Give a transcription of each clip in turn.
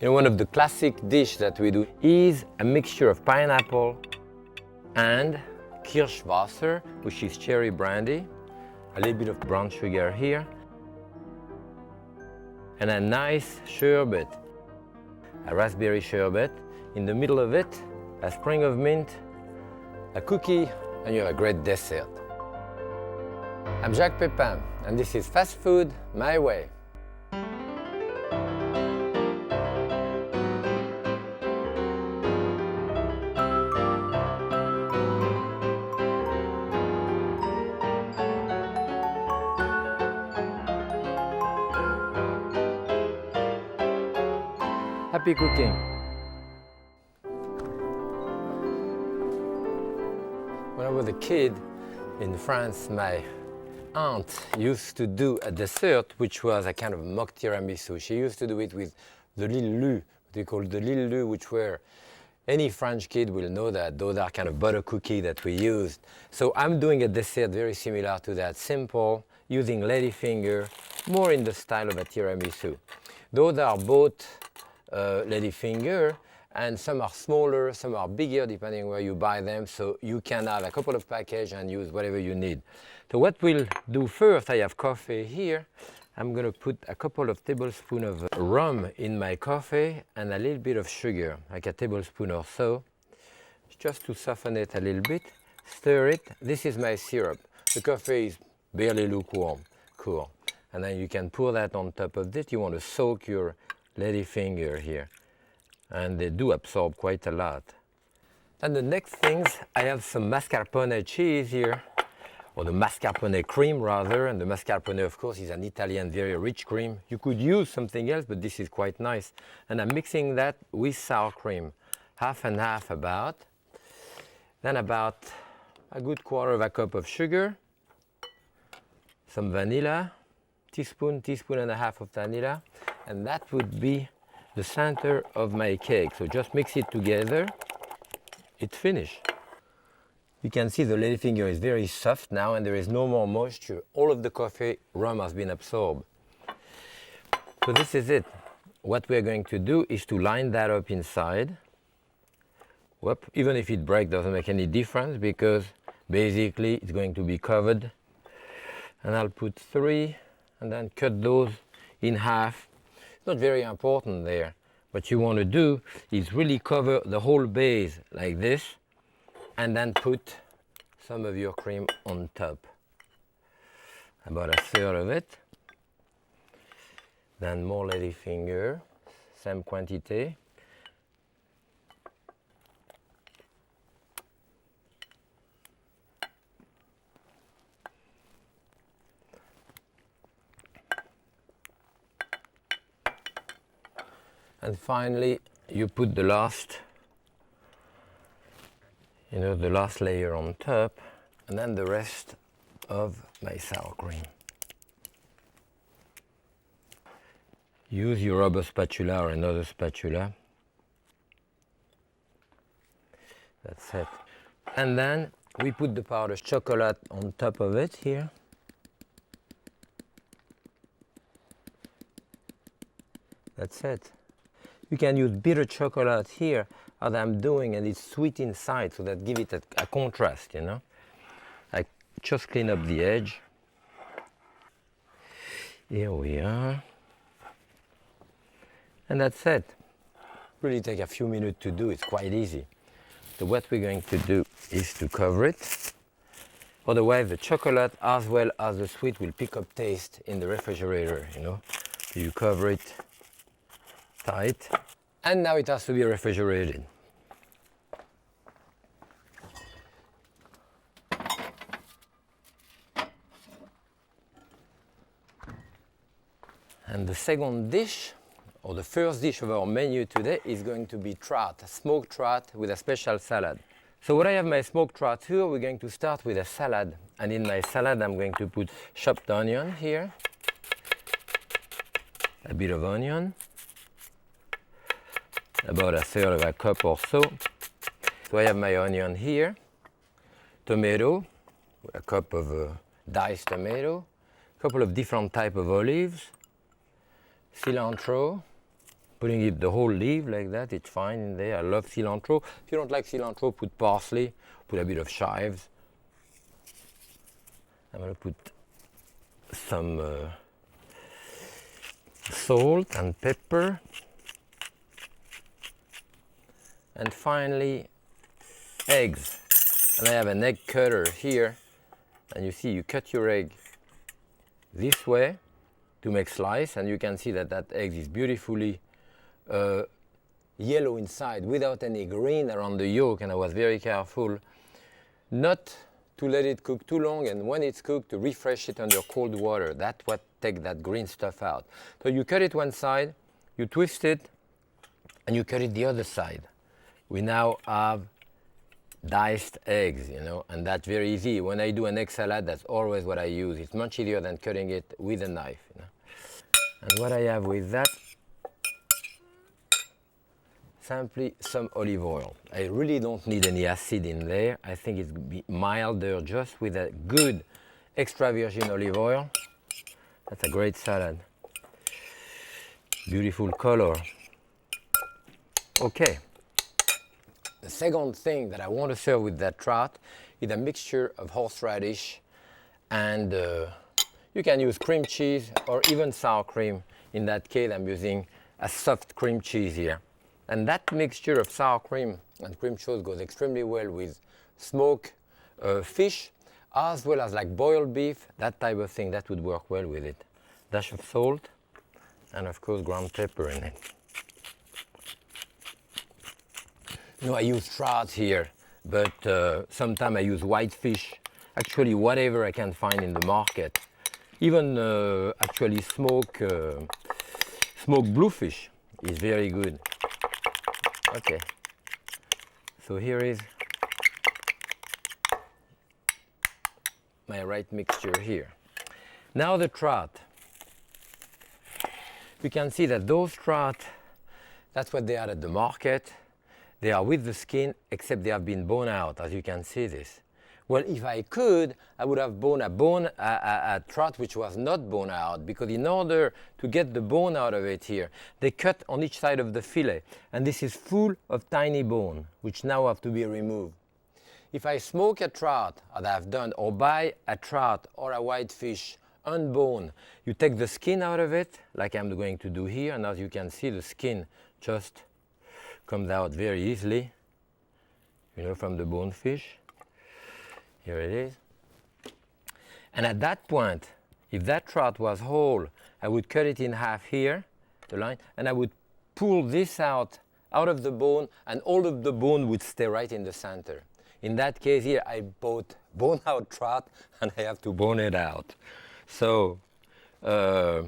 You know, one of the classic dishes that we do is a mixture of pineapple and Kirsch, which is cherry brandy, a little bit of brown sugar here, and a nice sherbet, a raspberry sherbet. In the middle of it, a sprig of mint, a cookie, and you have a great dessert. I'm Jacques Pépin, and this is Fast Food My Way. Happy cooking! When I was a kid in France, my aunt used to do a dessert which was a kind of mock tiramisu. She used to do it with the little lus, what we call the little lus, which were, any French kid will know that those are kind of butter cookie that we used. So I'm doing a dessert very similar to that, simple, using ladyfinger, more in the style of a tiramisu. Those are both ladyfinger, and some are smaller, some are bigger, depending where you buy them, so you can have a couple of packages and use whatever you need. So what we'll do first, I have coffee here. I'm going to put a couple of tablespoons of rum in my coffee and a little bit of sugar, like a tablespoon or so, just to soften it a little bit. Stir it. This is my syrup. The coffee is barely lukewarm, cool. And then you can pour that on top of this. You want to soak your ladyfinger here, and they do absorb quite a lot. And the next things, I have some mascarpone cheese here, or the mascarpone cream rather, and the mascarpone of course is an Italian very rich cream. You could use something else, but this is quite nice. And I'm mixing that with sour cream, half and half about. Then about a good quarter of a cup of sugar, some vanilla, teaspoon and a half of vanilla, and that would be the center of my cake. So just mix it together. It's finished. You can see the ladyfinger is very soft now and there is no more moisture. All of the coffee rum has been absorbed. So this is it. What we're going to do is to line that up inside. Whoop. Even if it breaks, doesn't make any difference because basically it's going to be covered. And I'll put 3 and then cut those in half. Not very important there. What you want to do is really cover the whole base like this and then put some of your cream on top. About a third of it. Then more ladyfinger, same quantity. And finally, you put the last layer on top, and then the rest of my sour cream. Use your rubber spatula or another spatula. That's it. And then we put the powdered chocolate on top of it here. That's it. You can use bitter chocolate here, as I'm doing, and it's sweet inside, so that give it a contrast, you know. I just clean up the edge. Here we are. And that's it. Really take a few minutes to do, it's quite easy. So what we're going to do is to cover it. Otherwise the chocolate as well as the sweet will pick up taste in the refrigerator, you know. So you cover it tight, and now it has to be refrigerated. And the second dish, or the first dish of our menu today, is going to be trout, smoked trout with a special salad. So when I have my smoked trout here, we're going to start with a salad, and in my salad I'm going to put chopped onion here, a bit of onion, about a third of a cup or so. So I have my onion here, tomato, a cup of diced tomato, a couple of different types of olives, cilantro, Putting it the whole leaf like that, it's fine in there. I love cilantro. If you don't like cilantro, put parsley, put a bit of chives. I'm going to put some salt and pepper. And finally, eggs. And I have an egg cutter here. And you see, you cut your egg this way to make slice. And you can see that that egg is beautifully yellow inside without any green around the yolk. And I was very careful not to let it cook too long, and when it's cooked, to refresh it under cold water. That's what takes that green stuff out. So you cut it one side, you twist it, and you cut it the other side. We now have diced eggs, you know, and that's very easy. When I do an egg salad, that's always what I use. It's much easier than cutting it with a knife, you know. And what I have with that, simply some olive oil. I really don't need any acid in there. I think it's be milder just with a good extra virgin olive oil. That's a great salad. Beautiful color. Okay. The second thing that I want to serve with that trout is a mixture of horseradish and you can use cream cheese or even sour cream. In that case, I'm using a soft cream cheese here. And that mixture of sour cream and cream cheese goes extremely well with smoked fish, as well as like boiled beef, that type of thing. That would work well with it. Dash of salt, and of course ground pepper in it. You know, I use trout here, but sometimes I use white fish. Actually, whatever I can find in the market. Even actually smoked bluefish is very good. Okay, so here is my right mixture here. Now the trout. You can see that those trout, that's what they are at the market. They are with the skin, except they have been bone out, as you can see this. Well, if I could, I would have a trout which was not bone out, because in order to get the bone out of it here, they cut on each side of the fillet, and this is full of tiny bone, which now have to be removed. If I smoke a trout, as I've done, or buy a trout or a white fish unboned, you take the skin out of it, like I'm going to do here, and as you can see, the skin just comes out very easily, you know, from the bone fish. Here it is. And at that point, if that trout was whole, I would cut it in half here, the line, and I would pull this out of the bone, and all of the bone would stay right in the center. In that case here, I bought bone out trout, and I have to bone it out. So, as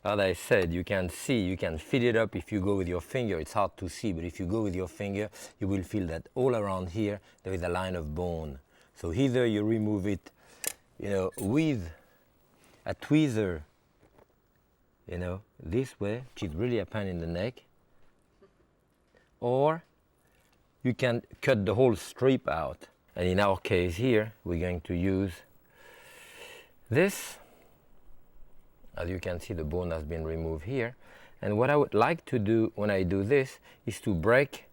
I said, you can see, you can fill it up if you go with your finger. It's hard to see, but if you go with your finger, you will feel that all around here, there is a line of bone. So either you remove it, you know, with a tweezer, you know, this way, which is really a pain in the neck, or you can cut the whole strip out. And in our case here, we're going to use this. As you can see, the bone has been removed here. And what I would like to do when I do this is to break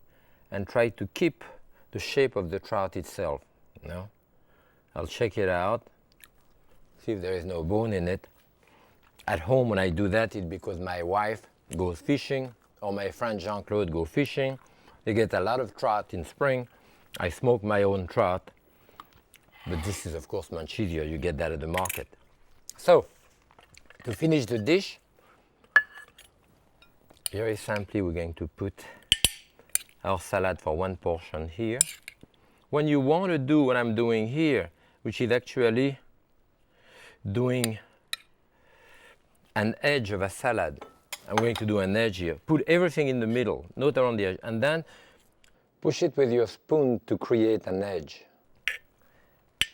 and try to keep the shape of the trout itself, you know. I'll check it out, see if there is no bone in it. At home, when I do that, it's because my wife goes fishing, or my friend Jean-Claude go fishing. They get a lot of trout in spring. I smoke my own trout, but this is, of course, much easier. You get that at the market. So, to finish the dish, very simply, we're going to put our salad for one portion here. When you want to do what I'm doing here, which is actually doing an edge of a salad. I'm going to do an edge here. Put everything in the middle, not around the edge, and then push it with your spoon to create an edge.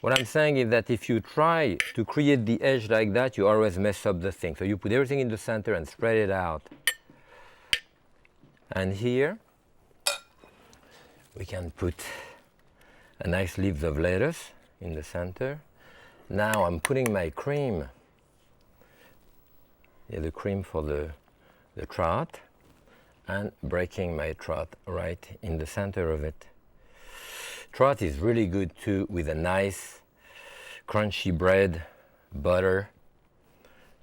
What I'm saying is that if you try to create the edge like that, you always mess up the thing. So you put everything in the center and spread it out. And here, we can put a nice leaves of lettuce in the center. Now I'm putting my cream, the cream for the trout. and breaking my trout right in the center of it. Trout is really good too with a nice crunchy bread, butter,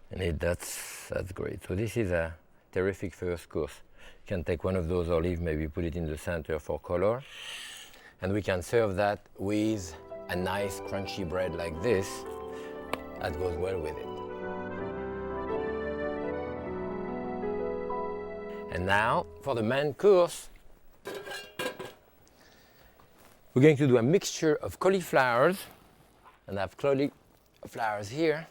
and that's great. So this is a terrific first course. You can take one of those olives, maybe put it in the center for color, and we can serve that with a nice crunchy bread like this. That goes well with it. And now for the main course, we're going to do a mixture of cauliflowers, and I have cauliflowers here,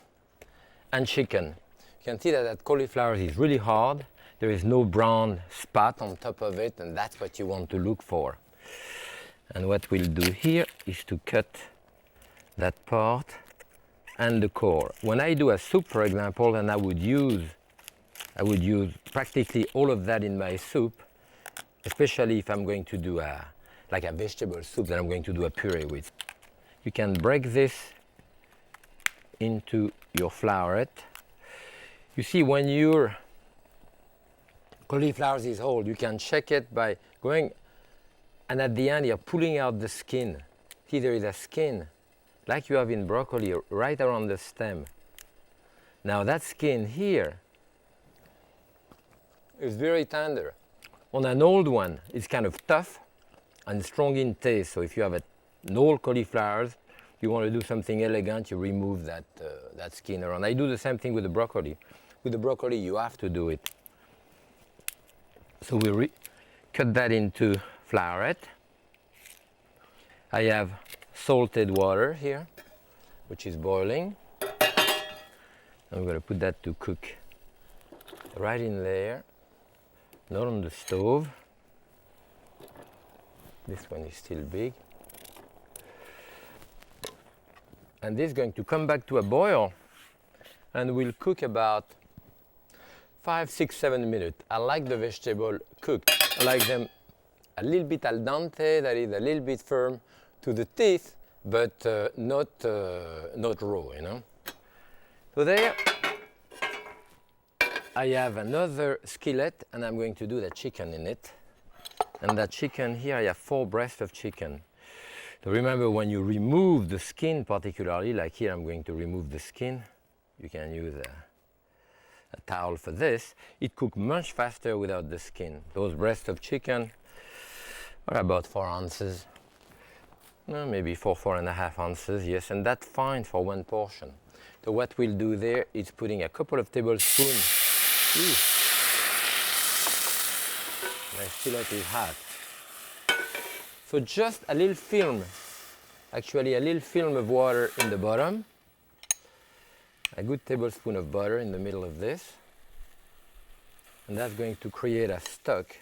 and chicken. You can see that that cauliflower is really hard. There is no brown spot on top of it, and that's what you want to look for. And what we'll do here is to cut that part and the core. When I do a soup, for example, and I would use practically all of that in my soup, especially if I'm going to do like a vegetable soup that I'm going to do a puree with. You can break this into your flourette. You see, when your cauliflower is whole, you can check it by going, and at the end you're pulling out the skin. See, there is a skin, like you have in broccoli, right around the stem. Now that skin here is very tender. On an old one, it's kind of tough and strong in taste. So if you have an old cauliflower, you want to do something elegant, you remove that skin around. I do the same thing with the broccoli. With the broccoli, you have to do it. So we cut that into flourette. I have salted water here, which is boiling. I'm going to put that to cook right in there, not on the stove. This one is still big. And this is going to come back to a boil, and we'll cook about 5, 6, 7 minutes. I like the vegetable cooked. I like them a little bit al dente, that is a little bit firm to the teeth, but not raw, you know. So there, I have another skillet, and I'm going to do the chicken in it. And that chicken here, I have 4 breasts of chicken. So remember, when you remove the skin, particularly, like here I'm going to remove the skin, you can use a towel for this. It cooks much faster without the skin. Those breasts of chicken are about 4 ounces, maybe 4.5 ounces, yes, and that's fine for one portion. So what we'll do there is putting a couple of tablespoons. My skillet is hot. So just a little film, actually a little film of water in the bottom, a good tablespoon of butter in the middle of this, and that's going to create a stock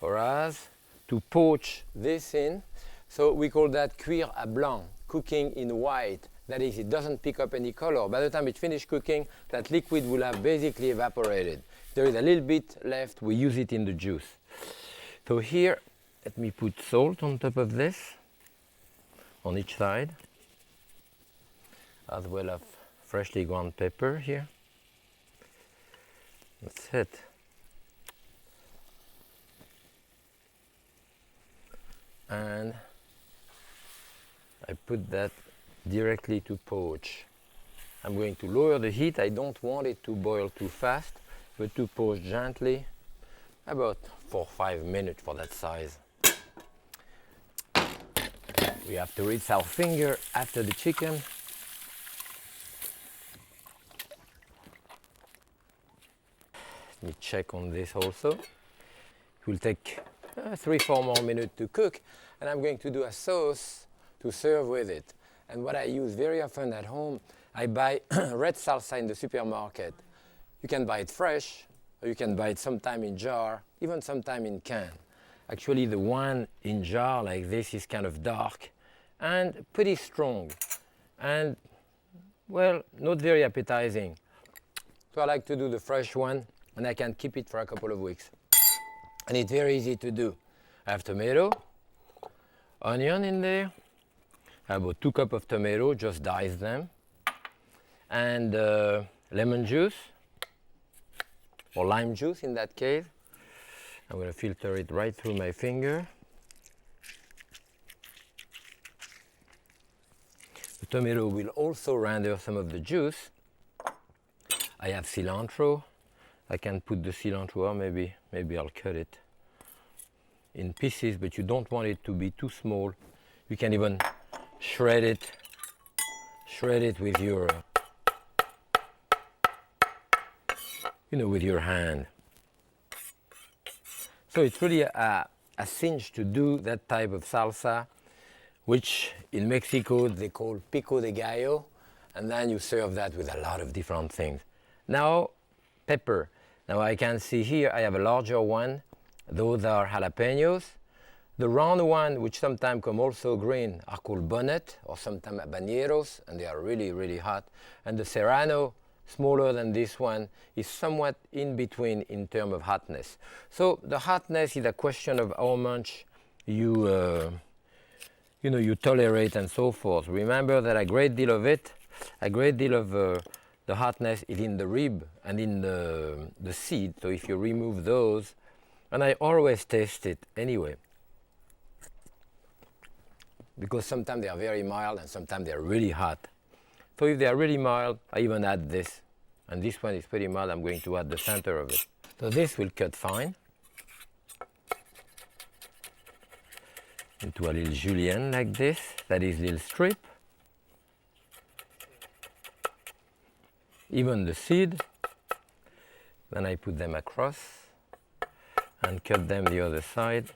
for us to poach this in. So we call that cuire à blanc, cooking in white. That is, it doesn't pick up any color. By the time it finishes cooking, that liquid will have basically evaporated. There is a little bit left, we use it in the juice. So here, let me put salt on top of this, on each side, as well as freshly ground pepper here. That's it. And I put that directly to poach. I'm going to lower the heat. I don't want it to boil too fast, but to poach gently, about 4 or 5 minutes for that size. We have to rinse our finger after the chicken. Let me check on this also. It will take 3 or 4 more minutes to cook, and I'm going to do a sauce to serve with it. And what I use very often at home, I buy red salsa in the supermarket. You can buy it fresh, or you can buy it sometime in jar, even sometime in can. Actually, the one in jar like this is kind of dark and pretty strong, and, well, not very appetizing. So I like to do the fresh one, and I can keep it for a couple of weeks. And it's very easy to do. I have tomato, onion in there. I have about 2 cups of tomato, just dice them. And lemon juice, or lime juice in that case. I'm going to filter it right through my finger. The tomato will also render some of the juice. I have cilantro. I can put the cilantro, or maybe I'll cut it in pieces, but you don't want it to be too small. You can even shred it with your, with your hand. So it's really a cinch to do that type of salsa, which in Mexico they call pico de gallo, and then you serve that with a lot of different things. Now, pepper. Now I can see here I have a larger one. Those are jalapenos. The round one, which sometimes come also green, are called bonnet or sometimes habaneros, and they are really, really hot. And the serrano, smaller than this one, is somewhat in between in terms of hotness. So the hotness is a question of how much you tolerate and so forth. Remember that a great deal of the hotness is in the rib and in the seed. So if you remove those, and I always taste it anyway, because sometimes they are very mild and sometimes they are really hot. So if they are really mild, I even add this. And this one is pretty mild, I'm going to add the center of it. So this will cut fine into a little julienne like this, that is little strip. Even the seed, then I put them across and cut them the other side.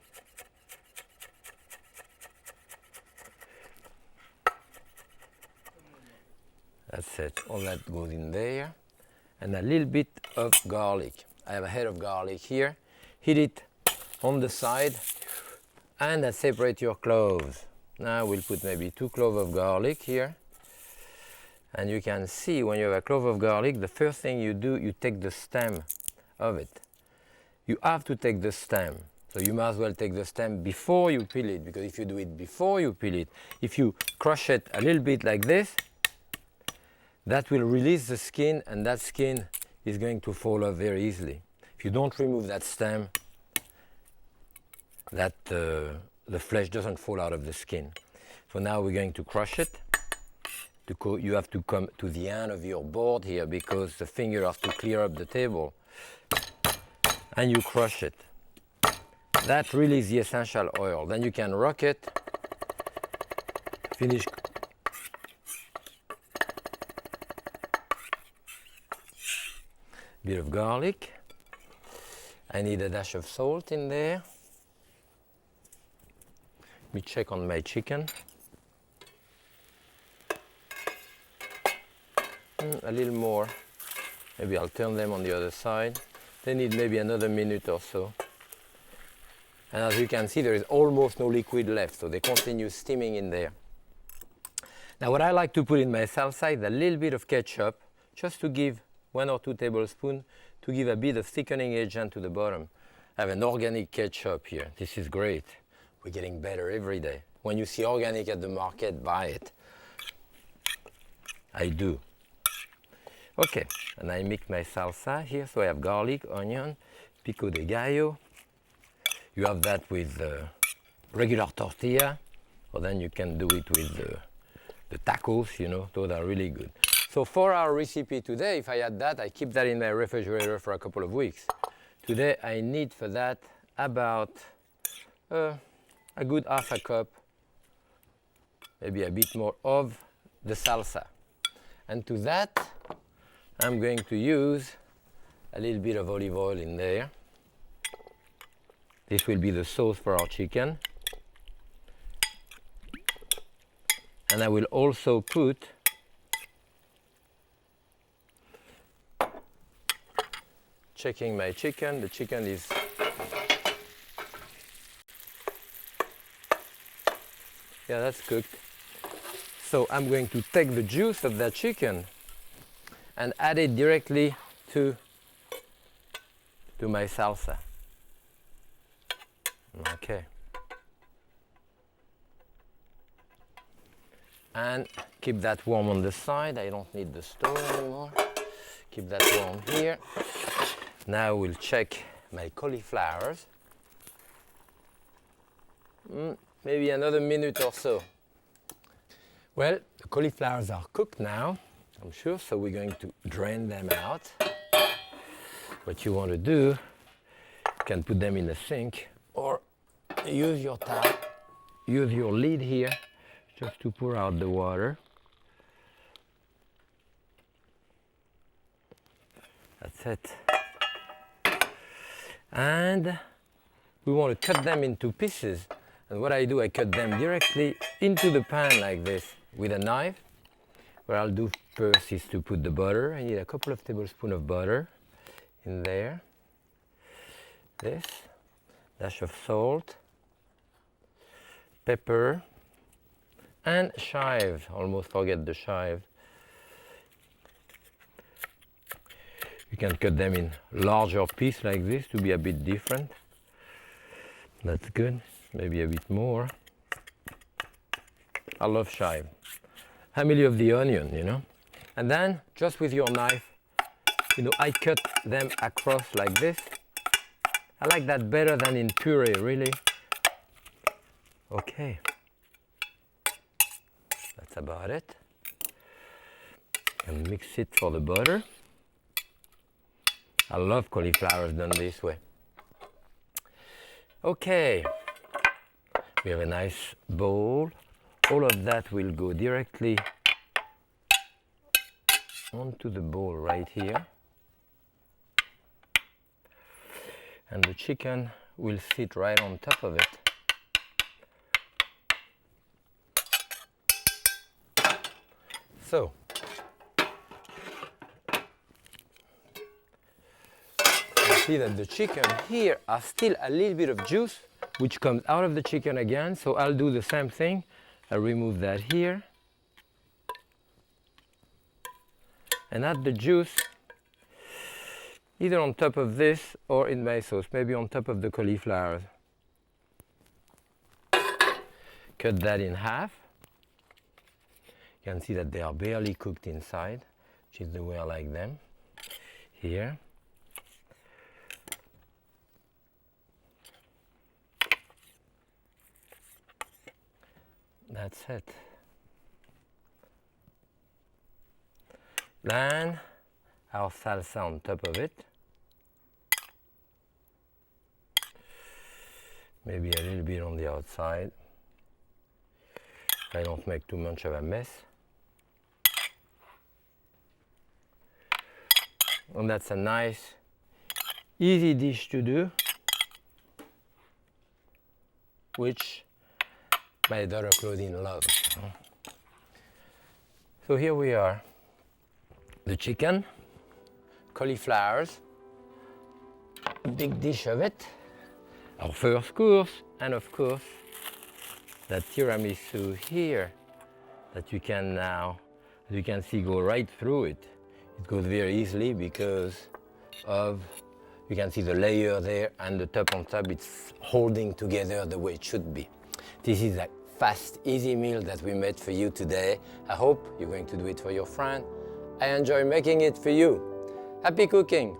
That's it, all that goes in there. And a little bit of garlic. I have a head of garlic here. Hit it on the side and separate your cloves. Now we'll put maybe 2 cloves of garlic here. And you can see when you have a clove of garlic, the first thing you do, you take the stem of it. You have to take the stem. So you might as well take the stem before you peel it, because if you do it before you peel it, if you crush it a little bit like this, that will release the skin, and that skin is going to fall off very easily. If you don't remove that stem, the flesh doesn't fall out of the skin. So now we're going to crush it. You have to come to the end of your board here because the finger has to clear up the table. And you crush it. That releases the essential oil. Then you can rock it, finish. Bit of garlic. I need a dash of salt in there. Let me check on my chicken. A little more. Maybe I'll turn them on the other side. They need maybe another minute or so. And as you can see, there is almost no liquid left, so they continue steaming in there. Now what I like to put in my salsa is a little bit of ketchup, just to give 1 or 2 tablespoons, to give a bit of thickening agent to the bottom. I have an organic ketchup here. This is great. We're getting better every day. When you see organic at the market, buy it. I do. Okay, and I mix my salsa here. So I have garlic, onion, pico de gallo. You have that with regular tortilla, or then you can do it with the tacos, those are really good. So for our recipe today, if I add that, I keep that in my refrigerator for a couple of weeks. Today I need for that about a good half a cup, maybe a bit more, of the salsa. And to that, I'm going to use a little bit of olive oil in there. This will be the sauce for our chicken. And I will also put checking my chicken. The chicken is that's cooked. So I'm going to take the juice of that chicken and add it directly to my salsa. Okay. And keep that warm on the side. I don't need the stove anymore. Keep that warm here. Now we'll check my cauliflowers. maybe another minute or so. Well, the cauliflowers are cooked now, I'm sure, so we're going to drain them out. What you want to do, you can put them in the sink or use your towel, use your lid here just to pour out the water. That's it. And we want to cut them into pieces. And what I do, I cut them directly into the pan like this with a knife. What I'll do first is to put the butter. I need a couple of tablespoons of butter in there. This, dash of salt, pepper, and chive. Almost forget the chive. You can cut them in larger pieces like this to be a bit different. That's good. Maybe a bit more. I love chive. Family of the onion, you know. And then, just with your knife, you know, I cut them across like this. I like that better than in puree, really. Okay. That's about it. And mix it for the butter. I love cauliflowers done this way. Okay. We have a nice bowl. All of that will go directly onto the bowl right here. And the chicken will sit right on top of it. So, you see that the chicken here has still a little bit of juice which comes out of the chicken again. So I'll do the same thing. I'll remove that here. And add the juice either on top of this or in my sauce, maybe on top of the cauliflowers. Cut that in half. You can see that they are barely cooked inside, which is the way I like them. Here. That's it. Then our salsa on top of it. Maybe a little bit on the outside. I don't make too much of a mess. And that's a nice, easy dish to do, which my daughter Claudine loves. So here we are. The chicken, cauliflowers, a big dish of it, our first course, and of course, that tiramisu here that you can now, as you can see, go right through it. It goes very easily because of, you can see the layer there and the top on top, it's holding together the way it should be. This is a fast, easy meal that we made for you today. I hope you're going to do it for your friend. I enjoy making it for you. Happy cooking!